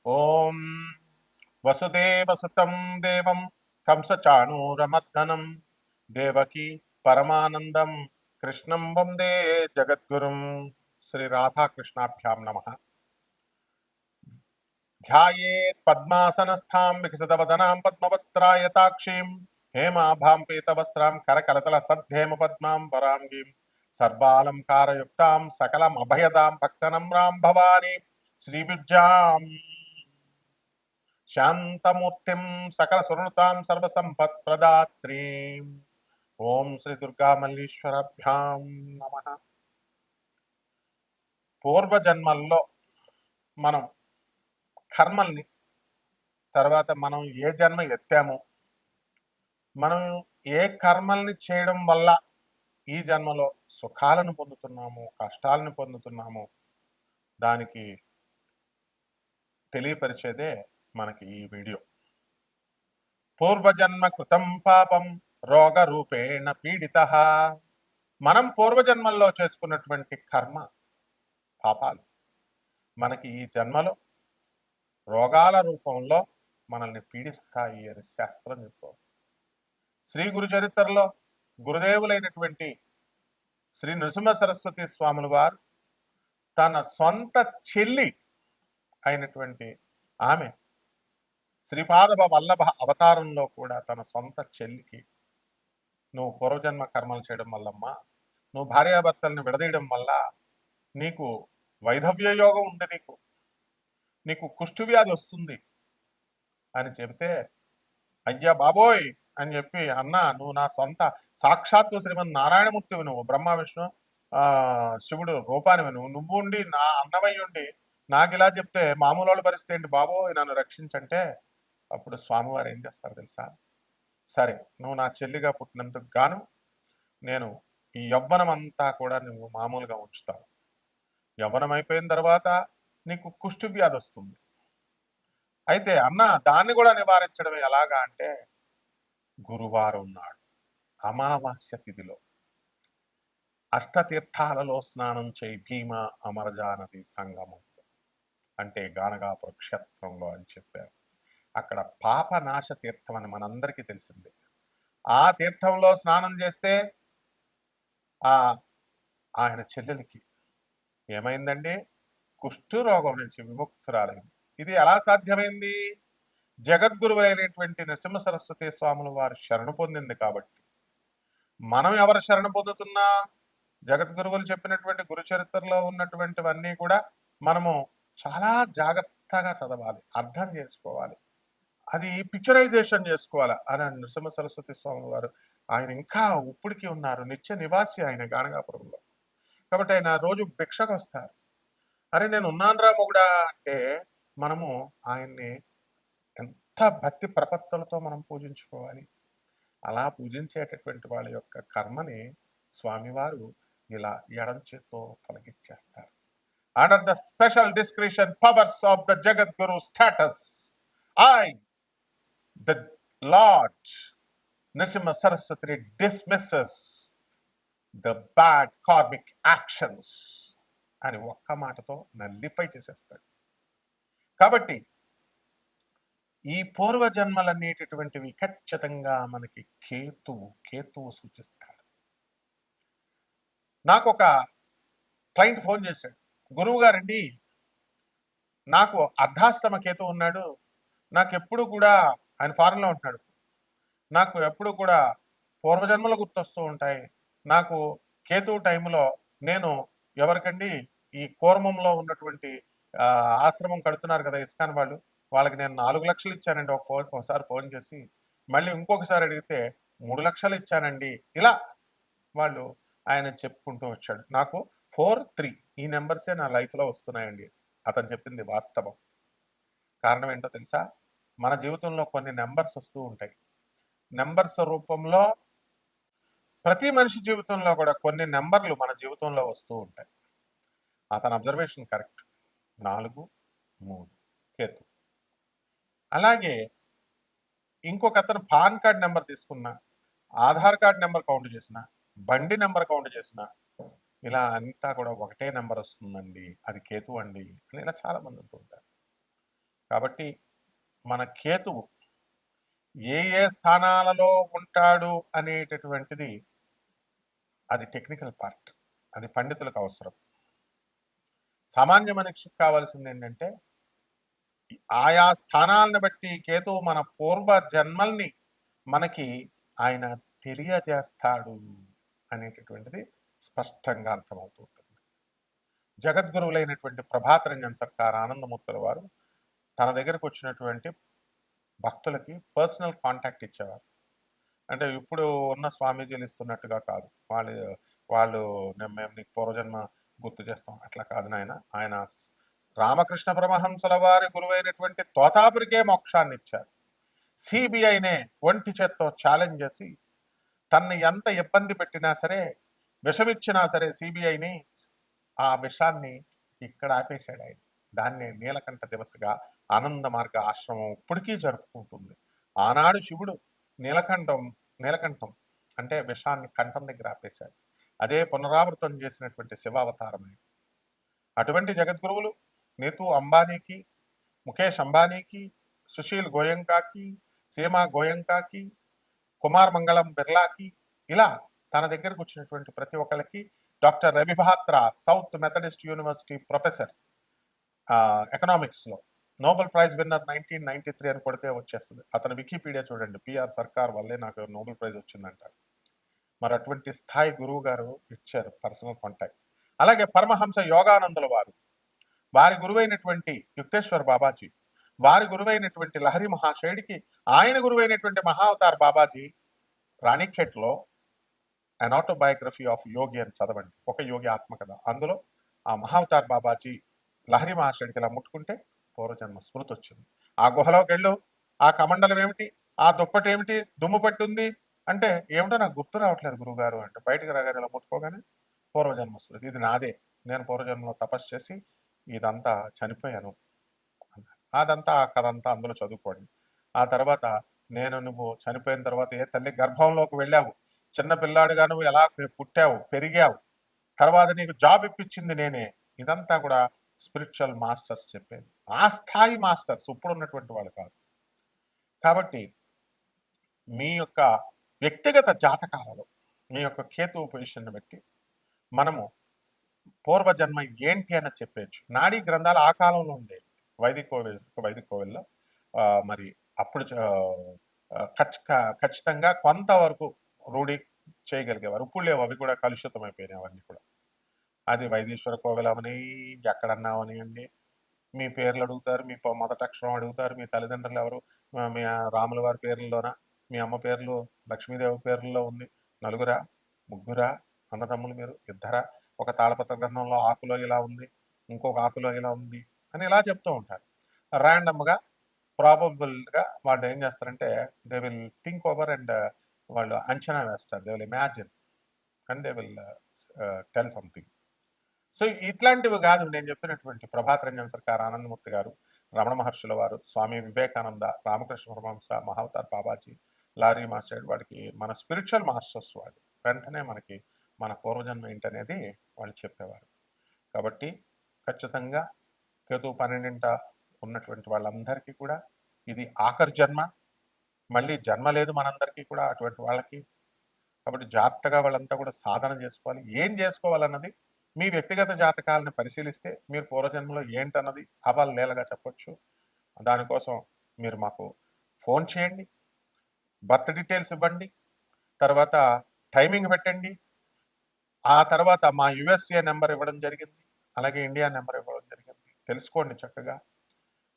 ఓం వసుదేవసుతం దేవం కంసచాణూరమర్దనం దేవకి పరమానందం కృష్ణం వందే జగద్గురుం. శ్రీ రాధాకృష్ణాభ్యాం నమః. ధ్యాయేత్ పద్మాసనస్థాం వికసితవదనాం పద్మపత్రాయతాక్షీం హేమాభాం పీతవస్త్రాం కరకలతల సద్ధేమ పద్మాం వరాంగీం సర్వాలంకారయుక్తాం సకలమభయదాం భక్తనమ్రాం భవానీ శ్రీవిద్యాం శాంతమూర్తిం సకల సునృతాం సర్వసంపత్ప్రదాత్రీం. ఓం శ్రీ దుర్గా మల్లీశ్వరాభ్యాం నమః. పూర్వజన్మల్లో మనం కర్మల్ని, తర్వాత మనం ఏ జన్మ ఎత్తాము, మనం ఏ కర్మల్ని చేయడం వల్ల ఈ జన్మలో సుఖాలను పొందుతున్నాము, కష్టాలను పొందుతున్నాము, దానికి తెలియపరిచేదే మనకి ఈ వీడియో. పూర్వజన్మ కృతం పాపం రోగ రూపేణ పీడిత. మనం పూర్వజన్మల్లో చేసుకున్నటువంటి కర్మ పాపాలు మనకి ఈ జన్మలో రోగాల రూపంలో మనల్ని పీడిస్తాయి అని శాస్త్రం చెప్తాం. శ్రీ గురు చరిత్రలో గురుదేవులైనటువంటి శ్రీ నృసింహ సరస్వతి స్వాముల వారు తన సొంత చెల్లి అయినటువంటి ఆమె శ్రీపాద వల్లభ అవతారంలో కూడా తన సొంత చెల్లికి, నువ్వు పూర్వజన్మ కర్మలు చేయడం వల్లమ్మా, నువ్వు భార్యాభర్తల్ని విడదీయడం వల్ల నీకు వైధవ్య యోగం ఉంది, నీకు కుష్టు వ్యాధి వస్తుంది అని చెబితే, అయ్యా బాబోయ్ అని చెప్పి, అన్న నువ్వు నా సొంత సాక్షాత్తు శ్రీమన్ నారాయణమూర్తివి, నువ్వు బ్రహ్మ విష్ణు శివుడు రూపానివి, నువ్వు ఉండి నా అన్నమయ్య ఉండి నాకు ఇలా చెప్తే మామూలు వాళ్ళ పరిస్థితి ఏంటి బాబోయ్, నన్ను రక్షించంటే అప్పుడు స్వామివారు ఏం చేస్తారు తెలుసా? సరే, నువ్వు నా చెల్లిగా పుట్టినందుకు గాను నేను ఈ యవ్వనం అంతా కూడా నువ్వు మామూలుగా ఉంచుతావు. యవ్వనం అయిపోయిన తర్వాత నీకు కుష్టు వ్యాధి వస్తుంది. అయితే అన్న దాన్ని కూడా నివారించడం ఎలాగా అంటే, గురువారం నాడు అమావాస్య తిథిలో అష్టతీర్థాలలో స్నానం చేయి భీమ అమరజానది సంగమం, అంటే గానగాపుర క్షేత్రంలో అని చెప్పారు. అక్కడ పాపనాశ తీర్థం అని మనందరికీ తెలిసిందే. ఆ తీర్థంలో స్నానం చేస్తే ఆయన చెల్లెలికి ఏమైందండి? కుష్ఠు రోగం నుంచి విముక్తురాలైంది. ఇది ఎలా సాధ్యమైంది? జగద్గురువైనటువంటి నరసింహ సరస్వతి స్వాముల వారు శరణు పొందింది కాబట్టి. మనం ఎవరు శరణు పొందుతున్నా? జగద్గురువులు చెప్పినటువంటి గురు చరిత్రలో ఉన్నటువంటివన్నీ కూడా మనము చాలా జాగ్రత్తగా చదవాలి, అర్థం చేసుకోవాలి, అది పిక్చరైజేషన్ చేసుకోవాలి. అని నృసింహ సరస్వతి స్వామి వారు ఆయన ఇంకా ఉప్పుడికి ఉన్నారు, నిత్య నివాసి ఆయన గానగాపురంలో. కాబట్టి ఆయన రోజు భిక్షకు వస్తారు. అరే నేను ఉన్నానురా మొగుడా అంటే మనము ఆయన్ని ఎంత భక్తి ప్రపత్తులతో మనం పూజించుకోవాలి. అలా పూజించేటటువంటి వాళ్ళ యొక్క కర్మని స్వామివారు ఇలా ఎడం చేత్తో తొలగించేస్తారు. Under the special discretion powers of the Jagadguru status, I, the Lord Nrsimha Saraswati dismisses the bad karmic actions అని ఒక్క మాటతో నల్లిఫై చేసేస్తాడు. కాబట్టి ఈ పూర్వజన్మలనేటటువంటివి ఖచ్చితంగా మనకి కేతువు సూచిస్తాడు. నాకు ఒక క్లయింట్ ఫోన్ చేశాడు, గురువు గారండి నాకు అర్ధాష్టమ కేతు ఉన్నాడు, నాకు ఎప్పుడు కూడా, ఆయన ఫారెన్లో ఉంటున్నాడు, నాకు ఎప్పుడు కూడా పూర్వజన్మలు గుర్తొస్తూ ఉంటాయి. నాకు కేతు టైంలో నేను ఎవరికండి ఈ కూర్మంలో ఉన్నటువంటి ఆశ్రమం కడుతున్నారు కదా ఇస్కాన్ వాళ్ళు, వాళ్ళకి నేను 4 లక్షలు ఇచ్చానండి ఒకసారి ఫోన్ చేసి, మళ్ళీ ఇంకొకసారి అడిగితే 3 లక్షలు ఇచ్చానండి. ఇలా వాళ్ళు ఆయన చెప్పుకుంటూ వచ్చాడు. నాకు 4-3 ఈ నెంబర్సే నా లైఫ్లో వస్తున్నాయండి. అతను చెప్పింది వాస్తవం. కారణం ఏంటో తెలుసా? మన జీవితంలో కొన్ని నెంబర్స్ వస్తూ ఉంటాయి. నెంబర్స్ రూపంలో ప్రతి మనిషి జీవితంలో కూడా కొన్ని నెంబర్లు మన జీవితంలో వస్తూ ఉంటాయి. అతని అబ్జర్వేషన్ కరెక్ట్. 4-3 కేతు. అలాగే ఇంకొక అతను పాన్ కార్డ్ నెంబర్ తీసుకున్నా, ఆధార్ కార్డ్ నెంబర్ కౌంట్ చేసిన, బండి నెంబర్ కౌంట్ చేసిన, ఇలా అంతా కూడా ఒకటే నెంబర్ వస్తుందండి, అది కేతు అండి అని ఇలా చాలా మంది అంటూ ఉంటారు. కాబట్టి మన కేతువు ఏ ఏ స్థానాలలో ఉంటాడు అనేటటువంటిది అది టెక్నికల్ పార్ట్, అది పండితులకు అవసరం. సామాన్య మనిషికి కావాల్సింది ఏంటంటే ఆయా స్థానాలను బట్టి కేతువు మన పూర్వ జన్మల్ని మనకి ఆయన తెలియజేస్తాడు అనేటటువంటిది స్పష్టంగా అర్థమవుతూ ఉంటుంది. జగద్గురువులైనటువంటి ప్రభాత రంజన్ సర్కార్ ఆనందమూర్తుల వారు తన దగ్గరకు వచ్చినటువంటి భక్తులకి పర్సనల్ కాంటాక్ట్ ఇచ్చేవారు. అంటే ఇప్పుడు ఉన్న స్వామీజీలు ఇస్తున్నట్టుగా కాదు. వాళ్ళు మేము నీకు పూర్వజన్మ గుర్తు చేస్తాం అట్లా కాదు నాయన. ఆయన రామకృష్ణ పరమహంసల వారి గురువైనటువంటి తోతాపురికే మోక్షాన్ని ఇచ్చారు. సిబిఐనే ఒంటి చేత్తో ఛాలెంజ్ చేసి తన్ని ఎంత ఇబ్బంది పెట్టినా సరే, విషమిచ్చినా సరే సిబిఐని, ఆ విషాన్ని ఇక్కడ ఆపేశాడు ఆయన. దాన్ని నీలకంఠ దివసగా ఆనంద మార్గ ఆశ్రమం ఇప్పటికీ జరుపుకుంటుంది. ఆనాడు శివుడు నీలకంఠం అంటే విషాన్ని కంఠం దగ్గర ఆపేశాడు. అదే పునరావృతం చేసినటువంటి శివావతారమే. అటువంటి జగద్గురువులు నీతూ అంబానీకి, ముఖేష్ అంబానీకి, సుశీల్ గోయంకాకి, సీమా గోయంకాకి, కుమార్ మంగళం బిర్లాకి, ఇలా తన దగ్గరకు వచ్చినటువంటి ప్రతి ఒక్కరికి doctor Ravi Batra South Methodist University professor, ఎకనామిక్స్లో నోబెల్ ప్రైజ్ విన్నర్ 1993 అని కొడితే వచ్చేస్తుంది. అతను వికీపీడియా చూడండి, పిఆర్ సర్కార్ వల్లే నాకు నోబెల్ ప్రైజ్ వచ్చిందంటారు. మరి అటువంటి స్థాయి గురువు గారు ఇచ్చారు పర్సనల్ కాంటాక్ట్. అలాగే పరమహంస యోగానందుల వారి గురువైనటువంటి యుక్తేశ్వర్ బాబాజీ, వారి గురువైనటువంటి లహరి మహాశయుడికి ఆయన గురువైనటువంటి మహావతార్ బాబాజీ రాణిఖేట్లో అన్ ఆటోబయోగ్రఫీ ఆఫ్ యోగి అని చదవండి, ఒక యోగి ఆత్మకథ. అందులో ఆ మహావతార్ బాబాజీ లహరి మహాశయుడికి ఇలా ముట్టుకుంటే పూర్వజన్మ స్మృతి వచ్చింది. ఆ గుహలోకి వెళ్ళు, ఆ కమండలం ఏమిటి, ఆ దుప్పటి ఏమిటి, దుమ్ము పట్టి ఉంది అంటే ఏమిటో నాకు గుర్తు రావట్లేదు గురువుగారు అంటే, బయటకు రాగానే ఇలా ముట్టుకోగానే పూర్వజన్మ స్మృతి, ఇది నాదే, నేను పూర్వజన్మలో తపస్సు చేసి ఇదంతా చనిపోయాను అన్నారు. అదంతా ఆ కథ అంతా అందులో చదువుకోండి. ఆ తర్వాత నువ్వు చనిపోయిన తర్వాత ఏ తల్లి గర్భంలోకి వెళ్ళావు, చిన్న పిల్లాడుగా నువ్వు ఎలా పుట్టావు, పెరిగావు, తర్వాత నీకు జాబ్ ఇప్పించింది నేనే, ఇదంతా కూడా స్పిరిచువల్ మాస్టర్స్ చెప్పేది. ఆ స్థాయి మాస్టర్స్ ఇప్పుడు ఉన్నటువంటి వాళ్ళు కాదు. కాబట్టి మీ యొక్క వ్యక్తిగత జాతకాలలో మీ యొక్క కేతువు పొజిషన్ బట్టి మనము పూర్వజన్మ ఏంటి అని చెప్పచ్చు. నాడీ గ్రంథాలు ఆ కాలంలో ఉండేవి వైదిక కోవిల్లో. మరి అప్పుడు ఖచ్చితంగా కొంతవరకు రూఢి చేయగలిగేవారు. ఇప్పుడు లేవు, అవి కూడా కలుషితం అయిపోయినాయి అవన్నీ కూడా. అది వైదీశ్వర కోవిలమని ఎక్కడన్నా అవనియండి, మీ పేర్లు అడుగుతారు, మీ మొదటి అక్షరం అడుగుతారు, మీ తల్లిదండ్రులు ఎవరు, మీ రాముల వారి పేర్లలోన, మీ అమ్మ పేర్లు లక్ష్మీదేవి పేర్లలో ఉంది, నలుగురా ముగ్గురా అన్నదమ్ములు మీరు ఇద్దరా, ఒక తాళపత్ర గ్రంథంలో ఆకులో ఇలా ఉంది, ఇంకొక ఆకులో ఇలా ఉంది అని ఇలా చెప్తూ ఉంటారు. ర్యాండమ్గా ప్రాబబుల్గా వాళ్ళు ఏం చేస్తారంటే they will think over and వాళ్ళు అంచనా వేస్తారు, they will imagine and they will tell something. So ఇట్లాంటివి కాదు నేను చెప్పినటువంటి ప్రభాత రంజన్ సర్కార్ ఆనందమూర్తి గారు, రమణ మహర్షుల వారు, స్వామి వివేకానంద, రామకృష్ణ పరమహంస, మహావతార్ బాబాజీ, లారీ మాస్టర్, వాడికి మన స్పిరిచువల్ మాస్టర్స్ వాళ్ళు వెంటనే మనకి మన పూర్వజన్మ ఏంటనేది వాళ్ళు చెప్పేవారు. కాబట్టి ఖచ్చితంగా కేతు 12 ఉన్నటువంటి వాళ్ళందరికీ కూడా ఇది ఆఖరి జన్మ, మళ్ళీ జన్మ లేదు మనందరికీ కూడా అటువంటి వాళ్ళకి. కాబట్టి జాగ్రత్తగా వాళ్ళంతా కూడా సాధన చేసుకోవాలి. ఏం చేసుకోవాలన్నది మీ వ్యక్తిగత జాతకాలను పరిశీలిస్తే మీరు పూర్వజన్మలో ఏంటన్నది అవలీలగా చెప్పొచ్చు. దానికోసం మీరు మాకు ఫోన్ చేయండి, బర్త్ డీటెయిల్స్ ఇవ్వండి, తర్వాత టైమింగ్ పెట్టండి. ఆ తర్వాత మా యుఎస్ఏ నెంబర్ ఇవ్వడం జరిగింది, అలాగే ఇండియా నెంబర్ ఇవ్వడం జరిగింది. తెలుసుకోండి చక్కగా,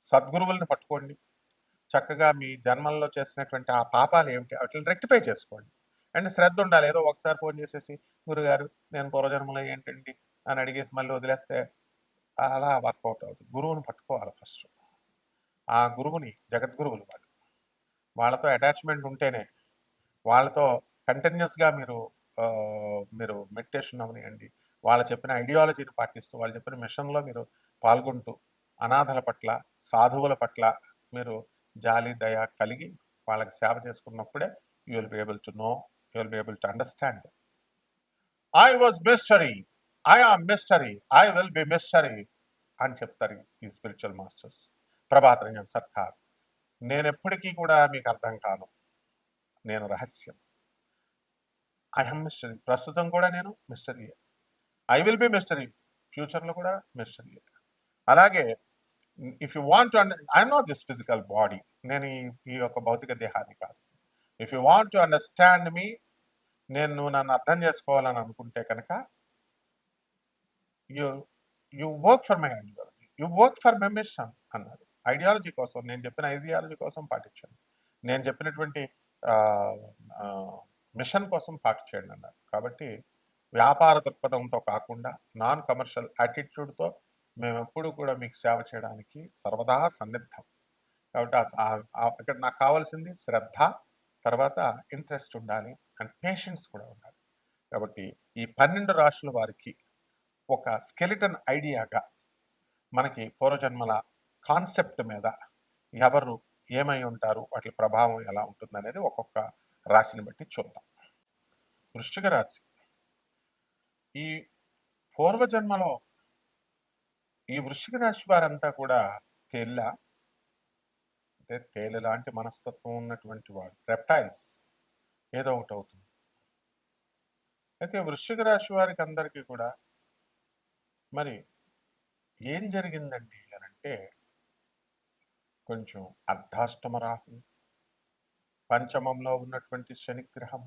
సద్గురువుల్ని పట్టుకోండి, చక్కగా మీ జన్మల్లో చేసినటువంటి ఆ పాపాలు ఏమిటి వాటిని రెక్టిఫై చేసుకోండి. అండ్ శ్రద్ధ ఉండాలి. ఏదో ఒకసారి ఫోన్ చేసేసి గురుగారు నేను పూర్వజన్మలో ఏంటండి అని అడిగేసి మళ్ళీ వదిలేస్తే అలా వర్కౌట్ అవుతుంది. గురువుని పట్టుకోవాలి ఫస్ట్. ఆ గురువుని జగద్గురువులు వాళ్ళతో అటాచ్మెంట్ ఉంటేనే, వాళ్ళతో కంటిన్యూస్గా మీరు మెడిటేషన్ అవనియండి, వాళ్ళు చెప్పిన ఐడియాలజీని పాటిస్తూ, వాళ్ళు చెప్పిన మిషన్లో మీరు పాల్గొంటూ, అనాథల పట్ల, సాధువుల పట్ల మీరు జాలి దయ కలిగి వాళ్ళకి సేవ చేసుకున్నప్పుడే you will be able to know, you will be able to understand. I was mystery, I am mystery, I will be mystery అని చెప్తారు ఈ స్పిరిచువల్ మాస్టర్స్. ప్రభాత్ రంజన్ సర్కార్. నేనెప్పటికీ కూడా మీకు అర్థం కాను. నేను రహస్యం. I am mystery. ప్రస్తుతం కూడా నేను మిస్టరీయే. I will be mystery. ఫ్యూచర్‌లో కూడా మిస్టరీయే. అలాగే if you want to I'm not this physical body. నేను ఈ యొక్క భౌతిక దేహాన్ని కాదు. If you want to understand me, నువ్వు నన్ను అర్థం చేసుకోవాలని అనుకుంటే కనుక you you work for my ideology. You work for my mission అన్నారు. ఐడియాలజీ కోసం, నేను చెప్పిన ఐడియాలజీ కోసం పాటించండి. నేను చెప్పినటువంటి మిషన్ కోసం పాటించండి అన్నారు. కాబట్టి వ్యాపార దృక్పథంతో కాకుండా నాన్ కమర్షియల్ యాటిట్యూడ్తో మేమెప్పుడు కూడా మీకు సేవ చేయడానికి సర్వదా సన్నిద్ధం. కాబట్టి అక్కడ నాకు కావాల్సింది శ్రద్ధ, తర్వాత ఇంట్రెస్ట్ ఉండాలి, అండ్ పేషెన్స్ కూడా ఉండాలి. కాబట్టి ఈ 12 రాశుల వారికి ఒక స్కెలిటన్ ఐడియాగా మనకి పూర్వజన్మల కాన్సెప్ట్ మీద ఎవరు ఏమై ఉంటారు, వాటి ప్రభావం ఎలా ఉంటుంది అనేది ఒక్కొక్క రాశిని బట్టి చూద్దాం. వృశ్చిక రాశి. ఈ పూర్వజన్మలో ఈ వృశ్చిక రాశి వారంతా కూడా అంటే తేలు లాంటి మనస్తత్వం ఉన్నటువంటి వాడు, రెప్టైల్స్ ఏదో ఒకటి అవుతుంది. అయితే వృశ్చిక రాశి వారికి అందరికీ కూడా మరి ఏం జరిగిందండి అని అంటే, కొంచెం అర్ధాష్టమ రాహు, పంచమంలో ఉన్నటువంటి శనిగ్రహం,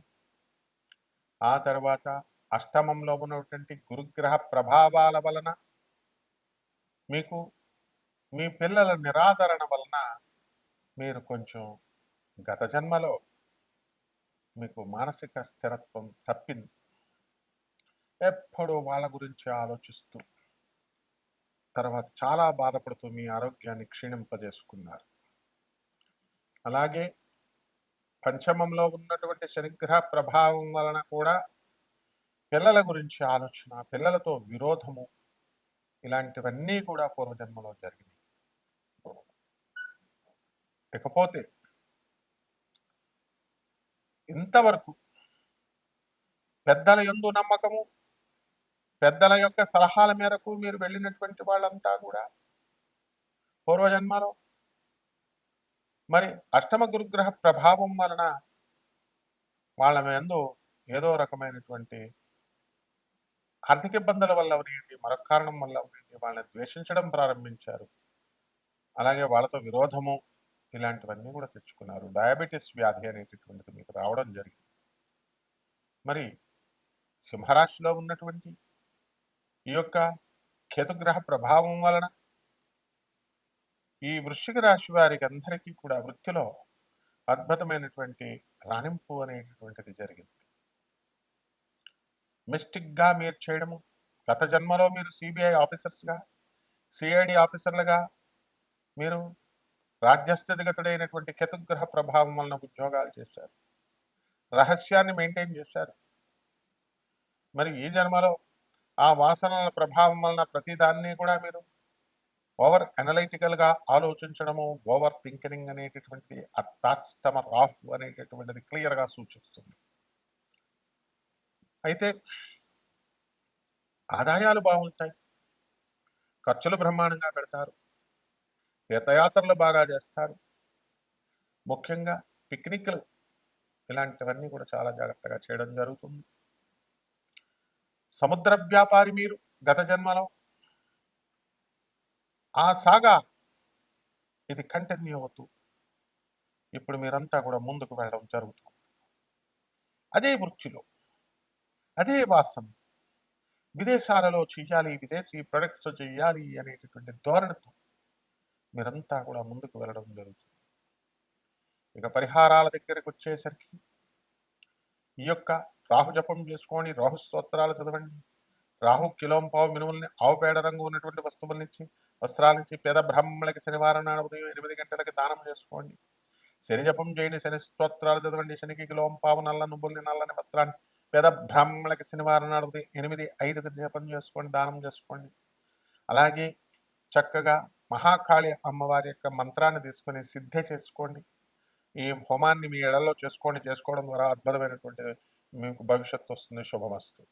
ఆ తర్వాత అష్టమంలో ఉన్నటువంటి గురుగ్రహ ప్రభావాల వలన మీకు మీ పిల్లల నిరాదరణ వలన మీరు కొంచెం గత జన్మలో మీకు మానసిక స్థిరత్వం తప్పింది. ఎప్పుడూ వాళ్ళ గురించి ఆలోచిస్తూ తర్వాత చాలా బాధపడుతూ మీ ఆరోగ్యాన్ని క్షీణింపజేసుకున్నారు. అలాగే పంచమంలో ఉన్నటువంటి శనిగ్రహ ప్రభావం వలన కూడా పిల్లల గురించి ఆలోచన, పిల్లలతో విరోధము, ఇలాంటివన్నీ కూడా పూర్వజన్మలో జరిగినాయి. ఇకపోతే ఇంతవరకు పెద్దల యందు నమ్మకము, పెద్దల యొక్క సలహాల మేరకు మీరు వెళ్ళినటువంటి వాళ్ళంతా కూడా పూర్వజన్మలో మరి అష్టమ గురుగ్రహ ప్రభావం వలన వాళ్ళ యందు ఏదో రకమైనటువంటి ఆర్థిక ఇబ్బందుల వల్ల ఉనియండి, మరొక కారణం వల్ల ఉనియండి, వాళ్ళని ద్వేషించడం ప్రారంభించారు. అలాగే వాళ్ళతో విరోధము, ఇలాంటివన్నీ కూడా తెచ్చుకున్నారు. డయాబెటీస్ వ్యాధి అనేటటువంటిది మీకు రావడం జరిగింది. మరి సింహరాశిలో ఉన్నటువంటి ఈ యొక్క కేతుగ్రహ ప్రభావం వలన ఈ వృశ్చిక రాశి వారికి అందరికీ కూడా వృత్తిలో అద్భుతమైనటువంటి రాణింపు అనేటటువంటిది జరిగింది. మిస్టిక్గా మీరు చేయడము, గత జన్మలో మీరు సిబిఐ ఆఫీసర్స్గా, సిఐడి ఆఫీసర్లుగా మీరు రాజ్యస్థితిగతుడైనటువంటి కేతుగ్రహ ప్రభావం వలన ఉద్యోగాలు చేశారు, రహస్యాన్ని మెయింటైన్ చేశారు. మరి ఈ జన్మలో ఆ వాసనల ప్రభావం వలన ప్రతిదాన్ని కూడా మీరు ఓవర్ అనలైటికల్గా ఆలోచించడము, ఓవర్ థింకింగ్ అనేటటువంటిది అష్టాష్టమ రాహు అనేటటువంటిది క్లియర్గా సూచిస్తుంది. అయితే ఆదాయాలు బాగుంటాయి, ఖర్చులు బ్రహ్మాండంగా పెడతారు, తీర్థయాత్రలు బాగా చేస్తారు, ముఖ్యంగా పిక్నిక్లు ఇలాంటివన్నీ కూడా చాలా జాగ్రత్తగా చేయడం జరుగుతుంది. సముద్ర వ్యాపారి మీరు గత జన్మలో, ఆ సాగా ఇది కంటిన్యూ అవుతూ ఇప్పుడు మీరంతా కూడా ముందుకు వెళ్ళడం జరుగుతుంది. అదే వృత్తిలో, అదే వాసన, విదేశాలలో చెయ్యాలి, విదేశీ ప్రొడక్ట్స్ చెయ్యాలి అనేటటువంటి ధోరణితో మీరంతా కూడా ముందుకు వెళ్ళడం జరుగుతుంది. ఇక పరిహారాల దగ్గరకు వచ్చేసరికి ఈ యొక్క రాహు జపం చేసుకోండి, రాహు స్తోత్రాలు చదవండి, రాహు కిలోంపావు మినుముల్ని ఆవు పేడ రంగు ఉన్నటువంటి వస్తువుల నుంచి, వస్త్రాల నుంచి పేద బ్రాహ్మణులకి శనివారం నాడు ఉదయం 8 గంటలకి దానం చేసుకోండి. శని జపం చేయండి, శని స్తోత్రాలు చదవండి, శనికి కిలోంపావు నల్ల నువ్వుల్ని, నల్లని వస్త్రాన్ని పేద బ్రాహ్మణులకి శనివారం నాడు ఉదయం 8-5 జపం చేసుకోండి, దానం చేసుకోండి. అలాగే చక్కగా మహాకాళి అమ్మవారి యొక్క మంత్రాన్ని తీసుకొని సిద్ధి చేసుకోండి. ఈ హోమాన్ని మీ ఇళ్లలో చేసుకోవడం ద్వారా అద్భుతమైనటువంటి మీకు భవిష్యత్తు వస్తుంది. శుభమస్తు.